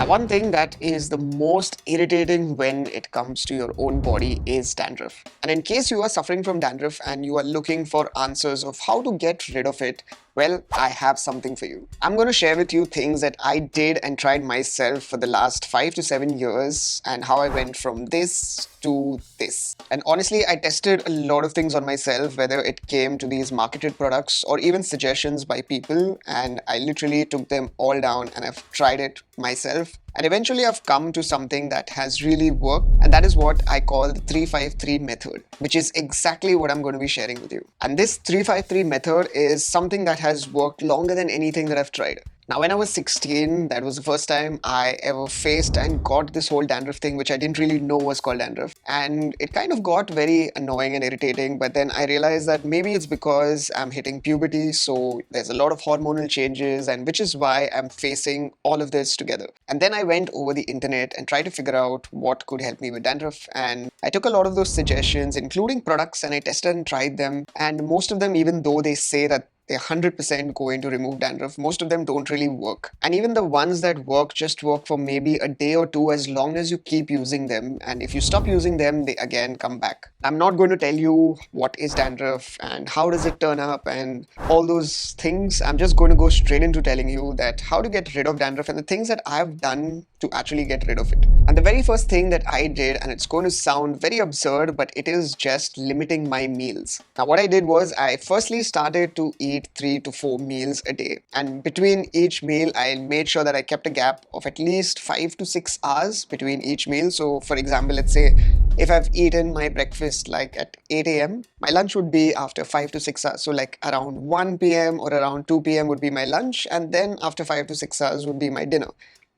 One thing that is the most irritating when it comes to your own body is dandruff. And in case you are suffering from dandruff and you are looking for answers of how to get rid of it, well, I have something for you. I'm going to share with you things that I did and tried myself for the last 5 to 7 years and how I went from this to this. And honestly, I tested a lot of things on myself, whether it came to these marketed products or even suggestions by people, and I literally took them all down and I've tried it myself. And eventually, I've come to something that has really worked, and that is what I call the 353 method, which is exactly what I'm going to be sharing with you. And this 353 method is something that has worked longer than anything that I've tried. Now, when I was 16, that was the first time I ever faced and got this whole dandruff thing, which I didn't really know was called dandruff. And it kind of got very annoying and irritating, but then I realized that maybe it's because I'm hitting puberty, so there's a lot of hormonal changes, and which is why I'm facing all of this together. And then I went over the internet and tried to figure out what could help me with dandruff. And I took a lot of those suggestions, including products, and I tested and tried them. And most of them, even though they say that they're 100% going to remove dandruff, most of them don't really work. And even the ones that work just work for maybe a day or two as long as you keep using them. And if you stop using them, they again come back. I'm not going to tell you what is dandruff and how does it turn up and all those things. I'm just going to go straight into telling you that how to get rid of dandruff and the things that I've done to actually get rid of it. And the very first thing that I did, and it's going to sound very absurd, but it is just limiting my meals. Now, what I did was I firstly started to eat 3 to 4 meals a day. And between each meal, I made sure that I kept a gap of at least 5 to 6 hours between each meal. So, for example, let's say if I've eaten my breakfast like at 8 a.m., my lunch would be after 5 to 6 hours. So, like around 1 p.m. or around 2 p.m. would be my lunch, and then after 5 to 6 hours would be my dinner.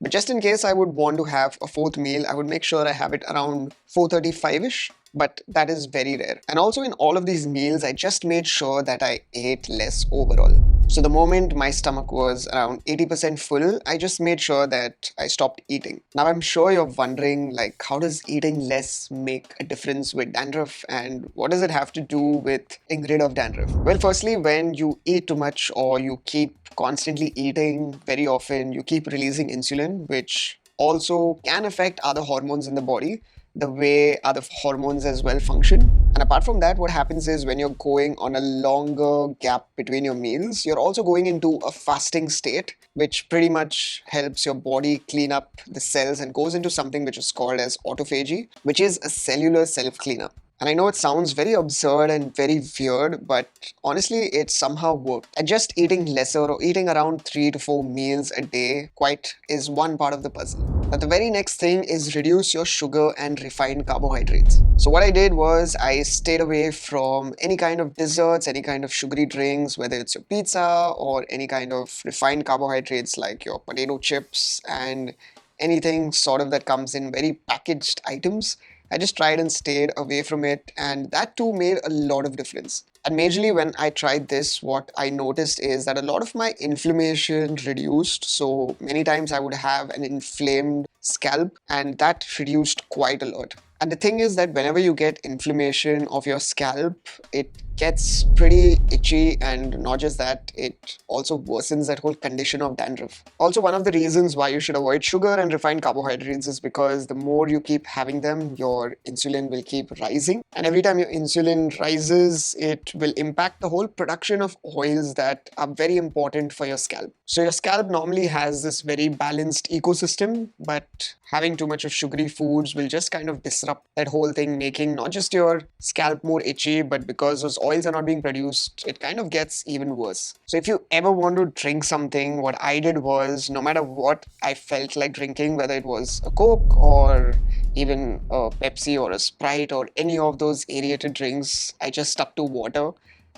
But just in case I would want to have a fourth meal, I would make sure I have it around 4:35ish. But that is very rare. And also in all of these meals, I just made sure that I ate less overall. So the moment my stomach was around 80% full, I just made sure that I stopped eating. Now I'm sure you're wondering, like, how does eating less make a difference with dandruff, and what does it have to do with getting rid of dandruff? Well, firstly, when you eat too much or you keep constantly eating very often, you keep releasing insulin, which also can affect other hormones in the body, the way other hormones as well function. And apart from that, what happens is when you're going on a longer gap between your meals, you're also going into a fasting state, which pretty much helps your body clean up the cells and goes into something which is called as autophagy, which is a cellular self-cleanup. And I know it sounds very absurd and very weird, but honestly, it somehow worked. And just eating lesser or eating around 3 to 4 meals a day quite is one part of the puzzle. Now, the very next thing is reduce your sugar and refined carbohydrates. So what I did was I stayed away from any kind of desserts, any kind of sugary drinks, whether it's your pizza or any kind of refined carbohydrates like your potato chips and anything sort of that comes in very packaged items. I just tried and stayed away from it, and that too made a lot of difference. And majorly when I tried this, what I noticed is that a lot of my inflammation reduced. So many times I would have an inflamed scalp, and that reduced quite a lot. And the thing is that whenever you get inflammation of your scalp, it gets pretty itchy, and not just that, it also worsens that whole condition of dandruff. Also, one of the reasons why you should avoid sugar and refined carbohydrates is because the more you keep having them, your insulin will keep rising. And every time your insulin rises, it will impact the whole production of oils that are very important for your scalp. So your scalp normally has this very balanced ecosystem, but having too much of sugary foods will just kind of disrupt that whole thing, making not just your scalp more itchy, but because those oils are not being produced, it kind of gets even worse. So if you ever want to drink something, what I did was no matter what I felt like drinking, whether it was a Coke or even a Pepsi or a Sprite or any of those aerated drinks, I just stuck to water.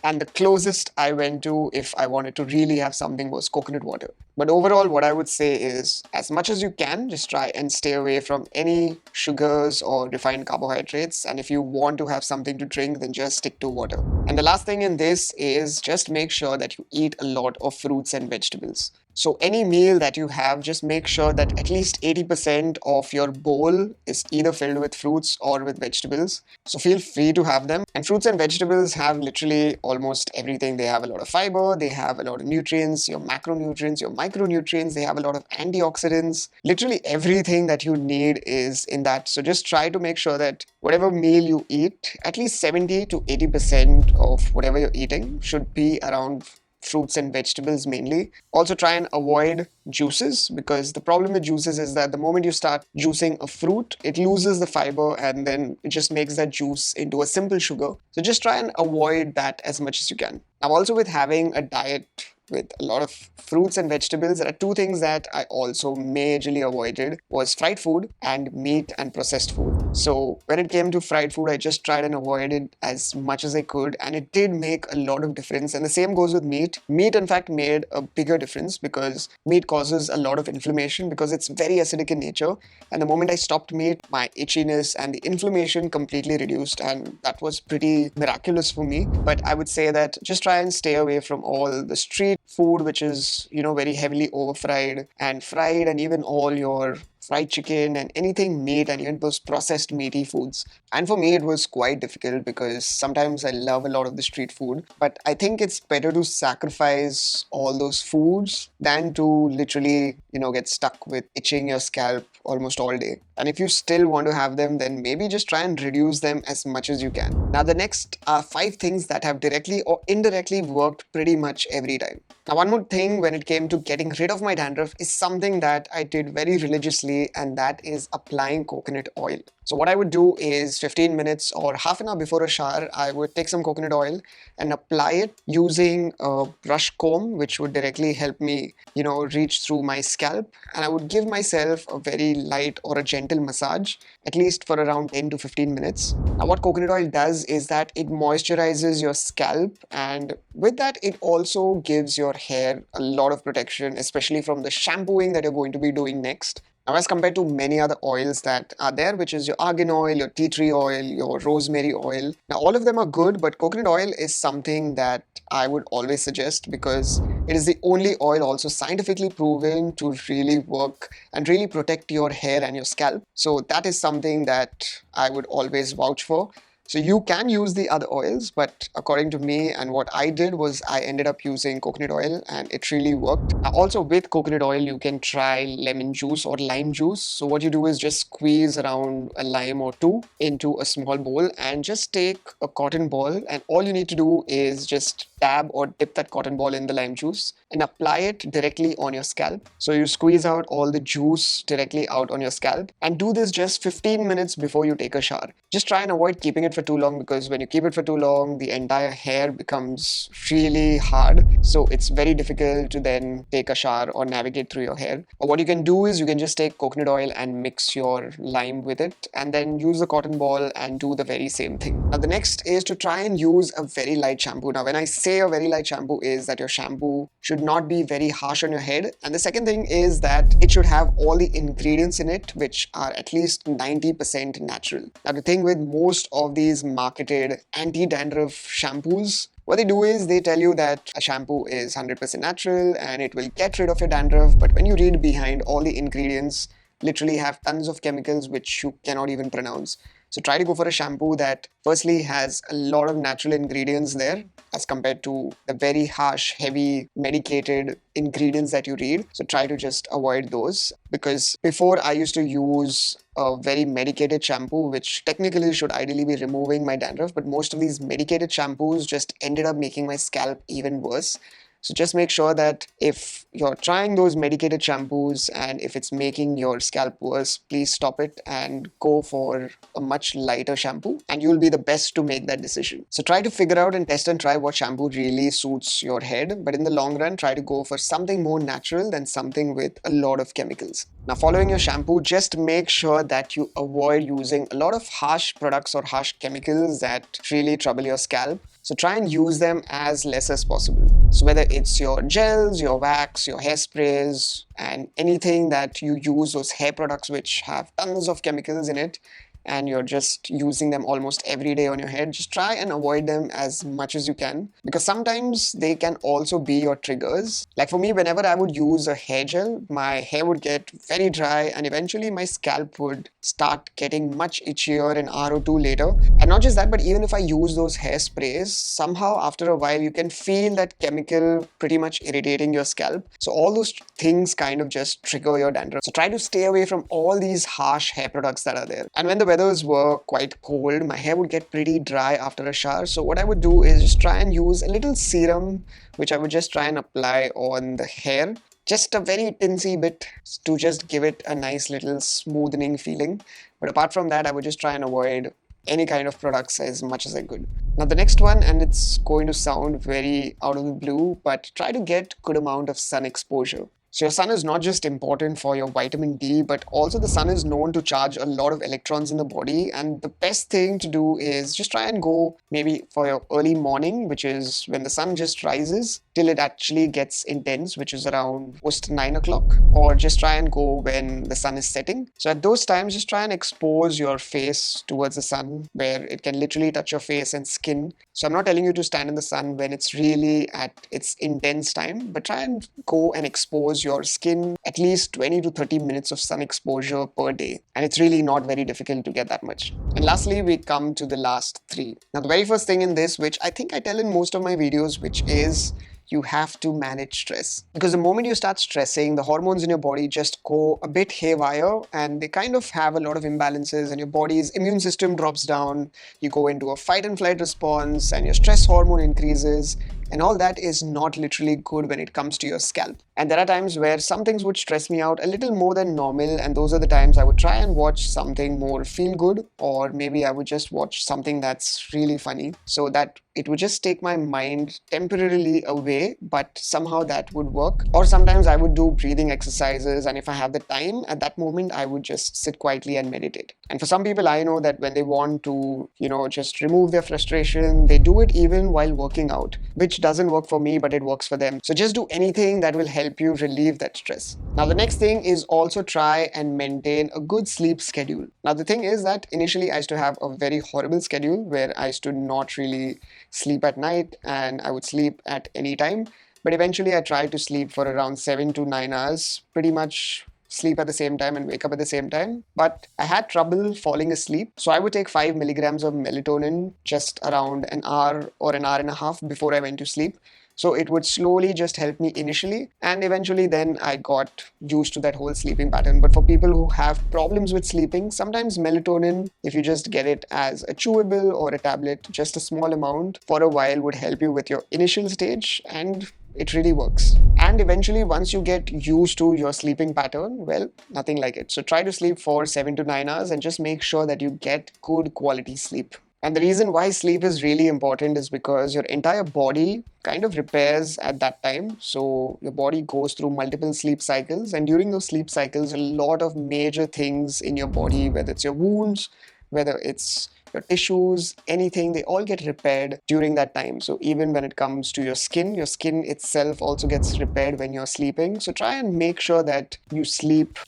And the closest I went to, if I wanted to really have something, was coconut water. But overall, what I would say is, as much as you can, just try and stay away from any sugars or refined carbohydrates. And if you want to have something to drink, then just stick to water. And the last thing in this is just make sure that you eat a lot of fruits and vegetables. So any meal that you have, just make sure that at least 80% of your bowl is either filled with fruits or with vegetables. So feel free to have them. And fruits and vegetables have literally almost everything. They have a lot of fiber, they have a lot of nutrients, your macronutrients, your micronutrients, they have a lot of antioxidants. Literally everything that you need is in that. So just try to make sure that whatever meal you eat, at least 70 to 80% of whatever you're eating should be around fruits and vegetables mainly. Also, try and avoid juices, because the problem with juices is that the moment you start juicing a fruit, it loses the fiber and then it just makes that juice into a simple sugar. So just try and avoid that as much as you can. Now, also with having a diet with a lot of fruits and vegetables, there are two things that I also majorly avoided was fried food and meat and processed food. So when it came to fried food, I just tried and avoided it as much as I could, and it did make a lot of difference. And the same goes with meat. Meat, in fact, made a bigger difference because meat causes a lot of inflammation because it's very acidic in nature. And the moment I stopped meat, my itchiness and the inflammation completely reduced, and that was pretty miraculous for me. But I would say that just try and stay away from all the street food which is very heavily over fried and fried, and even all your fried chicken and anything meat and even those processed meaty foods. And for me, it was quite difficult because sometimes I love a lot of the street food, but I think it's better to sacrifice all those foods than to literally, get stuck with itching your scalp almost all day. And if you still want to have them, then maybe just try and reduce them as much as you can. Now, the next are 5 things that have directly or indirectly worked pretty much every time. Now, one more thing when it came to getting rid of my dandruff is something that I did very religiously, and that is applying coconut oil. So what I would do is 15 minutes or half an hour before a shower, I would take some coconut oil and apply it using a brush comb, which would directly help me, reach through my scalp. And I would give myself a very light or a gentle massage, at least for around 10 to 15 minutes. Now, what coconut oil does is that it moisturizes your scalp, and with that, it also gives your hair a lot of protection, especially from the shampooing that you're going to be doing next. Now, as compared to many other oils that are there, which is your argan oil, your tea tree oil, your rosemary oil. Now, all of them are good, but coconut oil is something that I would always suggest because it is the only oil also scientifically proven to really work and really protect your hair and your scalp. So that is something that I would always vouch for. So you can use the other oils, but according to me and what I did was I ended up using coconut oil and it really worked. Now, also with coconut oil, you can try lemon juice or lime juice. So what you do is just squeeze around a lime or two into a small bowl and just take a cotton ball, and all you need to do is just dab or dip that cotton ball in the lime juice and apply it directly on your scalp. So you squeeze out all the juice directly out on your scalp, and do this just 15 minutes before you take a shower. Just try and avoid keeping it for too long, because when you keep it for too long, the entire hair becomes really hard. So it's very difficult to then take a shower or navigate through your hair. Or what you can do is you can just take coconut oil and mix your lime with it, and then use the cotton ball and do the very same thing. Now, the next is to try and use a very light shampoo. Now, when I say a very light shampoo, is that your shampoo should not be very harsh on your head. And the second thing is that it should have all the ingredients in it which are at least 90% natural. Now, the thing with most of these marketed anti-dandruff shampoos, what they do is they tell you that a shampoo is 100% natural and it will get rid of your dandruff, but when you read behind, all the ingredients literally have tons of chemicals which you cannot even pronounce. So try to go for a shampoo that firstly has a lot of natural ingredients there as compared to the very harsh, heavy, medicated ingredients that you read. So try to just avoid those, because before I used to use a very medicated shampoo, which technically should ideally be removing my dandruff, but most of these medicated shampoos just ended up making my scalp even worse. So just make sure that if you're trying those medicated shampoos and if it's making your scalp worse, please stop it and go for a much lighter shampoo, and you'll be the best to make that decision. So try to figure out and test and try what shampoo really suits your head, but in the long run, try to go for something more natural than something with a lot of chemicals. Now, following your shampoo, just make sure that you avoid using a lot of harsh products or harsh chemicals that really trouble your scalp. So try and use them as less as possible. So whether it's your gels, your wax, your hairsprays, and anything that you use, those hair products which have tons of chemicals in it, and you're just using them almost every day on your head, just try and avoid them as much as you can, because sometimes they can also be your triggers. Like for me, whenever I would use a hair gel, my hair would get very dry and eventually my scalp would start getting much itchier an hour or two later. And not just that, but even if I use those hairsprays, somehow after a while you can feel that chemical pretty much irritating your scalp. So all those things kind of just trigger your dandruff. So try to stay away from all these harsh hair products that are there. And when the weathers were quite cold, my hair would get pretty dry after a shower. So what I would do is just try and use a little serum, which I would just try and apply on the hair. Just a very tinsy bit to just give it a nice little smoothing feeling. But apart from that, I would just try and avoid any kind of products as much as I could. Now the next one, and it's going to sound very out of the blue, but try to get good amount of sun exposure. So your sun is not just important for your vitamin D, but also the sun is known to charge a lot of electrons in the body. And the best thing to do is just try and go maybe for your early morning, which is when the sun just rises, till it actually gets intense, which is around post 9 o'clock, or just try and go when the sun is setting. So at those times, just try and expose your face towards the sun where it can literally touch your face and skin. So I'm not telling you to stand in the sun when it's really at its intense time, but try and go and expose your skin at least 20 to 30 minutes of sun exposure per day. And it's really not very difficult to get that much. And lastly, we come to the last three. Now, the very first thing in this, which I think I tell in most of my videos, which is you have to manage stress. Because the moment you start stressing, the hormones in your body just go a bit haywire and they kind of have a lot of imbalances and your body's immune system drops down. You go into a fight and flight response and your stress hormone increases. And all that is not literally good when it comes to your scalp. And there are times where some things would stress me out a little more than normal, and those are the times I would try and watch something more feel good, or maybe I would just watch something that's really funny so that it would just take my mind temporarily away, but somehow that would work. Or sometimes I would do breathing exercises, and if I have the time at that moment, I would just sit quietly and meditate. And for some people, I know that when they want to, just remove their frustration, they do it even while working out, which doesn't work for me, but it works for them. So just do anything that will help you relieve that stress. Now, the next thing is also try and maintain a good sleep schedule. Now, the thing is that initially I used to have a very horrible schedule where I used to not really sleep at night and I would sleep at any time. But eventually I tried to sleep for around 7 to 9 hours, pretty much sleep at the same time and wake up at the same time. But I had trouble falling asleep. So I would take 5 milligrams of melatonin just around an hour or an hour and a half before I went to sleep. So it would slowly just help me initially, and eventually then I got used to that whole sleeping pattern. But for people who have problems with sleeping, sometimes melatonin, if you just get it as a chewable or a tablet, just a small amount for a while would help you with your initial stage, and it really works. And eventually, once you get used to your sleeping pattern, well, nothing like it. So try to sleep for 7 to 9 hours and just make sure that you get good quality sleep. And the reason why sleep is really important is because your entire body kind of repairs at that time. So your body goes through multiple sleep cycles, and during those sleep cycles, a lot of major things in your body, whether it's your wounds, whether it's your tissues, anything, they all get repaired during that time. So even when it comes to your skin itself also gets repaired when you're sleeping. So try and make sure that you sleep,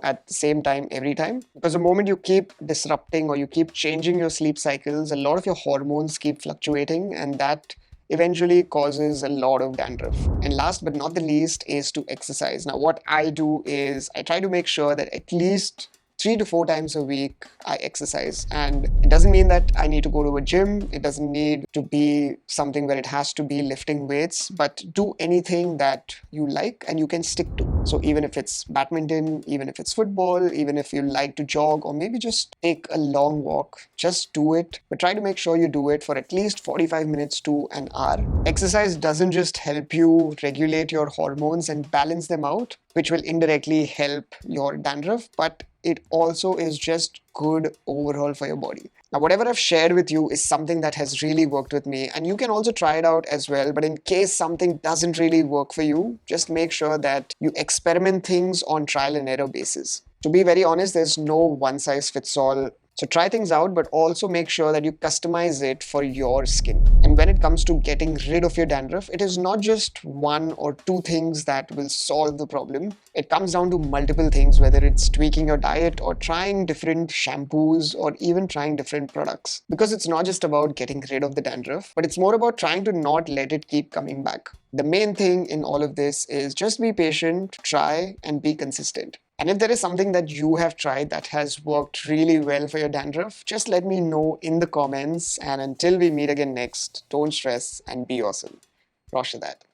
at the same time every time. Because the moment you keep disrupting or you keep changing your sleep cycles, a lot of your hormones keep fluctuating, and that eventually causes a lot of dandruff. And last but not the least is to exercise. Now, what I do is I try to make sure that at least 3 to 4 times a week I exercise. And it doesn't mean that I need to go to a gym. It doesn't need to be something where it has to be lifting weights, but do anything that you like and you can stick to. So even if it's badminton, even if it's football, even if you like to jog, or maybe just take a long walk, just do it. But try to make sure you do it for at least 45 minutes to an hour. Exercise doesn't just help you regulate your hormones and balance them out, which will indirectly help your dandruff, but it also is just good overall for your body. Now, whatever I've shared with you is something that has really worked with me, and you can also try it out as well. But in case something doesn't really work for you, just make sure that you experiment things on trial and error basis. To be very honest, there's no one size fits all So try things out, but also make sure that you customize it for your skin. And when it comes to getting rid of your dandruff, it is not just one or two things that will solve the problem. It comes down to multiple things, whether it's tweaking your diet or trying different shampoos or even trying different products. Because it's not just about getting rid of the dandruff, but it's more about trying to not let it keep coming back. The main thing in all of this is just be patient, try, and be consistent. And if there is something that you have tried that has worked really well for your dandruff, just let me know in the comments. And until we meet again next, don't stress and be awesome. Rocher that.